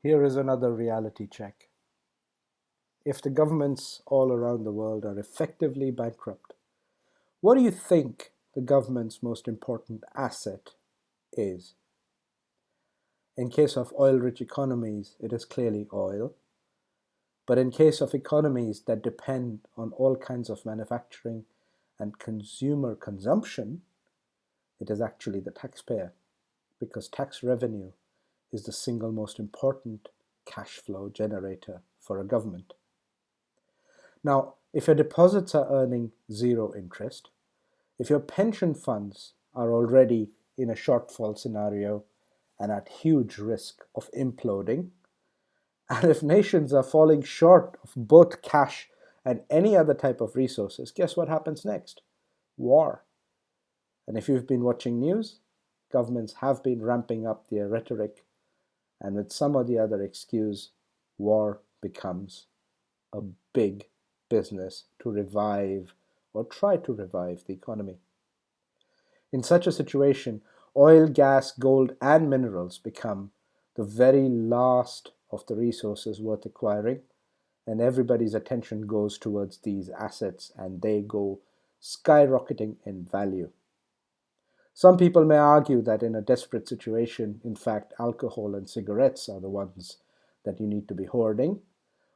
Here is another reality check. If the governments all around the world are effectively bankrupt, what do you think the government's most important asset is? In case of oil-rich economies, it is clearly oil. But in case of economies that depend on all kinds of manufacturing and consumer consumption, it is actually the taxpayer, because tax revenue is the single most important cash flow generator for a government. Now, if your deposits are earning zero interest, if your pension funds are already in a shortfall scenario and at huge risk of imploding, and if nations are falling short of both cash and any other type of resources, guess what happens next? War. And if you've been watching news, governments have been ramping up their rhetoric, and with some or the other excuse, war becomes a big business to revive or try to revive the economy. In such a situation, oil, gas, gold, and minerals become the very last of the resources worth acquiring, and everybody's attention goes towards these assets and they go skyrocketing in value. Some people may argue that in a desperate situation, in fact, alcohol and cigarettes are the ones that you need to be hoarding.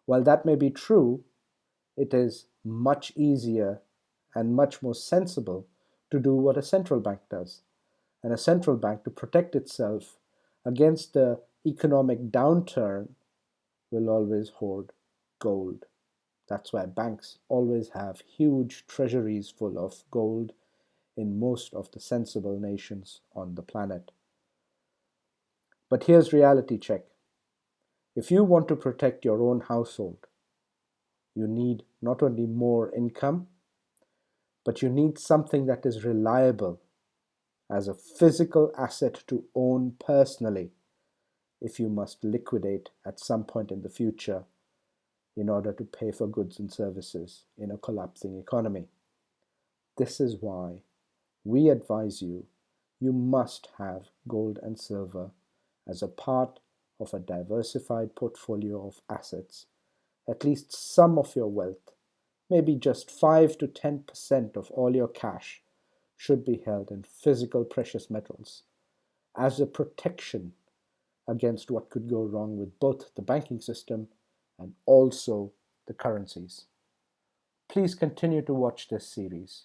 While that may be true, it is much easier and much more sensible to do what a central bank does. And a central bank, to protect itself against the economic downturn, will always hoard gold. That's why banks always have huge treasuries full of gold in most of the sensible nations on the planet. But here's reality check. If you want to protect your own household, you need not only more income, but you need something that is reliable as a physical asset to own personally if you must liquidate at some point in the future in order to pay for goods and services in a collapsing economy. This is why we advise you must have gold and silver as a part of a diversified portfolio of assets. At least some of your wealth, maybe just 5 to 10% of all your cash, should be held in physical precious metals as a protection against what could go wrong with both the banking system and also the currencies. Please continue to watch this series.